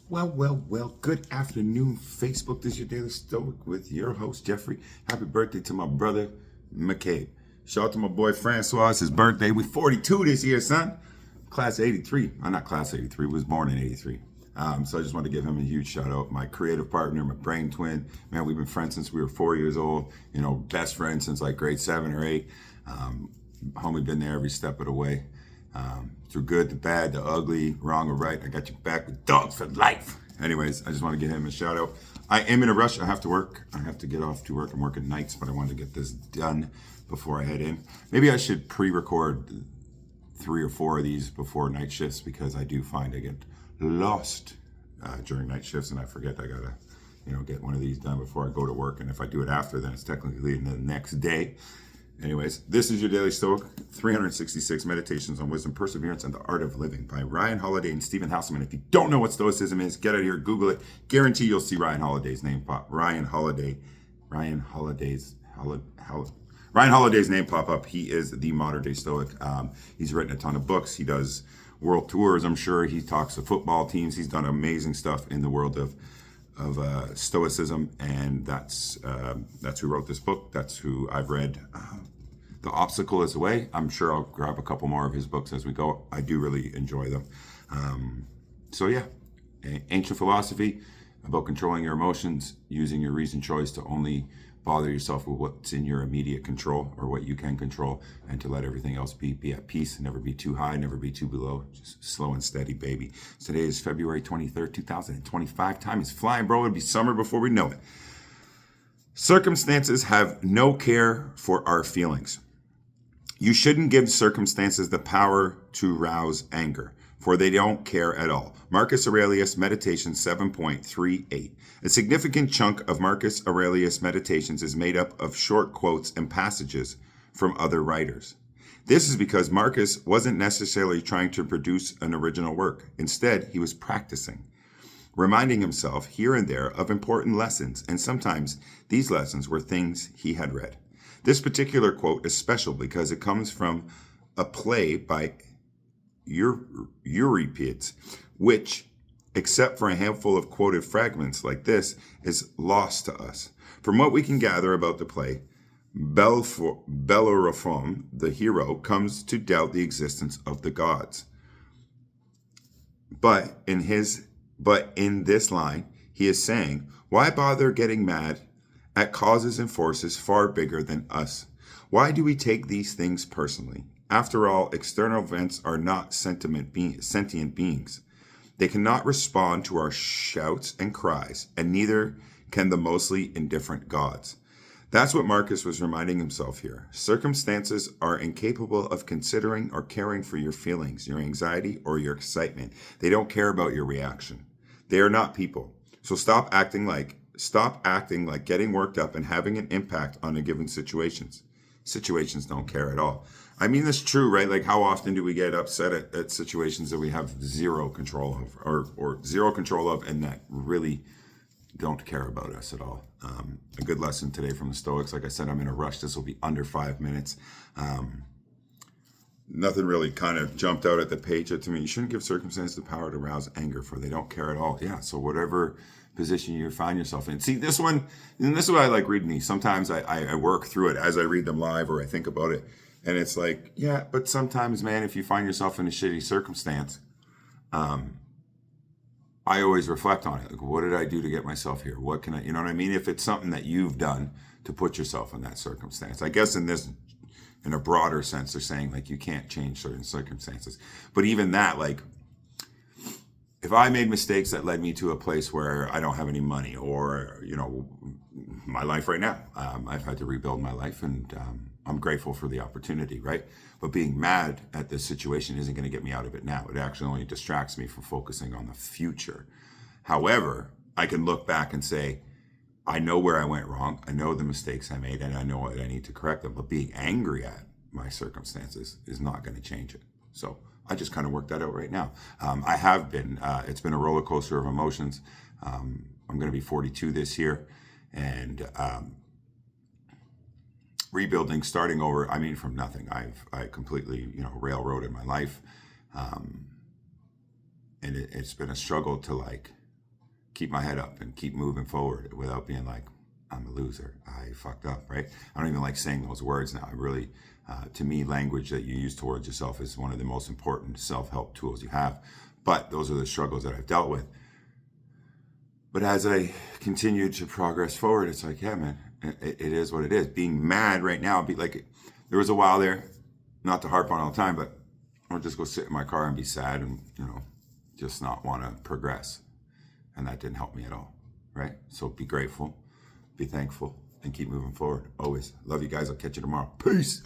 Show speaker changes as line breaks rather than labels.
Well. Good afternoon, Facebook. This is your Daily Stoic with your host, Jeffrey. Happy birthday to my brother, McCabe. Shout out to my boy, Francois. It's his birthday. We 42 this year, son. Class 83. I'm not class 83. Was born in 83. So I just wanted to give him a huge shout out. My creative partner, my brain twin. Man, we've been friends since we were 4 years old. Best friends since like grade 7 or 8. Homie been there every step of the way. Through good, the bad, the ugly, wrong or right. I got your back with dogs for life. Anyways, I just want to give him a shout out. I am in a rush. I have to work. I have to get off to work. I'm working nights, but I wanted to get this done before I head in. Maybe I should pre-record 3 or 4 of these before night shifts, because I do find I get lost during night shifts, and I forget I gotta get one of these done before I go to work. And if I do it after, then it's technically the next day. Anyways, this is your Daily Stoic, 366 Meditations on Wisdom, Perseverance, and the Art of Living by Ryan Holiday and Stephen Hasselman. If you don't know what Stoicism is, get out of here, Google it. Guarantee you'll see Ryan Holiday's name pop. Ryan Holiday's name pop up. He is the modern day Stoic. He's written a ton of books. He does world tours, I'm sure. He talks to football teams. He's done amazing stuff in the world of Stoicism, and that's who wrote this book. That's who I've read. The Obstacle is the Way. I'm sure I'll grab a couple more of his books as we go. I do really enjoy them. Ancient philosophy about controlling your emotions, using your reasoned choice to only bother yourself with what's in your immediate control or what you can control, and to let everything else be at peace. Never be too high, never be too below. Just slow and steady, baby. Today is February 23rd, 2025. Time is flying, bro. It'll be summer before we know it. Circumstances have no care for our feelings. You shouldn't give circumstances the power to rouse anger, for they don't care at all. Marcus Aurelius, Meditations 7.38. A significant chunk of Marcus Aurelius' Meditations is made up of short quotes and passages from other writers. This is because Marcus wasn't necessarily trying to produce an original work. Instead, he was practicing, reminding himself here and there of important lessons, and sometimes these lessons were things he had read. This particular quote is special because it comes from a play by Euripides, which, except for a handful of quoted fragments like this, is lost to us. From what we can gather about the play, Bellerophon, the hero, comes to doubt the existence of the gods. But in this line, he is saying, why bother getting mad at causes and forces far bigger than us? Why do we take these things personally? After all, external events are not sentient beings. They cannot respond to our shouts and cries, and neither can the mostly indifferent gods. That's what Marcus was reminding himself here. Circumstances are incapable of considering or caring for your feelings, your anxiety, or your excitement. They don't care about your reaction. They are not people. So stop acting like getting worked up and having an impact on a given situations. Situations don't care at all. I mean, that's true, right? Like, how often do we get upset at situations that we have zero control of, or zero control of, and that really don't care about us at all? A good lesson today from the Stoics. Like I said, I'm in a rush. This will be under 5 minutes. Nothing really kind of jumped out at the page to me. You shouldn't give circumstances the power to rouse anger, for they don't care at all. Yeah, so whatever position you find yourself in. See, this one, and this is why I like reading these. Sometimes I work through it as I read them live, or I think about it. And it's like, yeah, but sometimes, man, if you find yourself in a shitty circumstance, I always reflect on it. Like, what did I do to get myself here? What can I, you know what I mean? If it's something that you've done to put yourself in that circumstance. I guess in a broader sense, they're saying, like, you can't change certain circumstances. But even that, like, if I made mistakes that led me to a place where I don't have any money, or, my life right now, I've had to rebuild my life, and I'm grateful for the opportunity, right? But being mad at this situation isn't going to get me out of it now. It actually only distracts me from focusing on the future. However, I can look back and say, I know where I went wrong. I know the mistakes I made, and I know what I need to correct them. But being angry at my circumstances is not going to change it. So I just kind of worked that out right now. I have been. It's been a roller coaster of emotions. I'm going to be 42 this year, and rebuilding, starting over. I mean, from nothing. I completely, railroaded my life, and it's been a struggle to, like, keep my head up and keep moving forward without being like, I'm a loser, I fucked up, right? I don't even like saying those words now. I really, to me, language that you use towards yourself is one of the most important self-help tools you have. But those are the struggles that I've dealt with. But as I continue to progress forward, it's like, yeah, man, it is what it is. Being mad right now, be like, there was a while there, not to harp on all the time, but I'll just go sit in my car and be sad and, just not want to progress. And that didn't help me at all, right? So be grateful, be thankful, and keep moving forward. Always. Love you guys. I'll catch you tomorrow. Peace.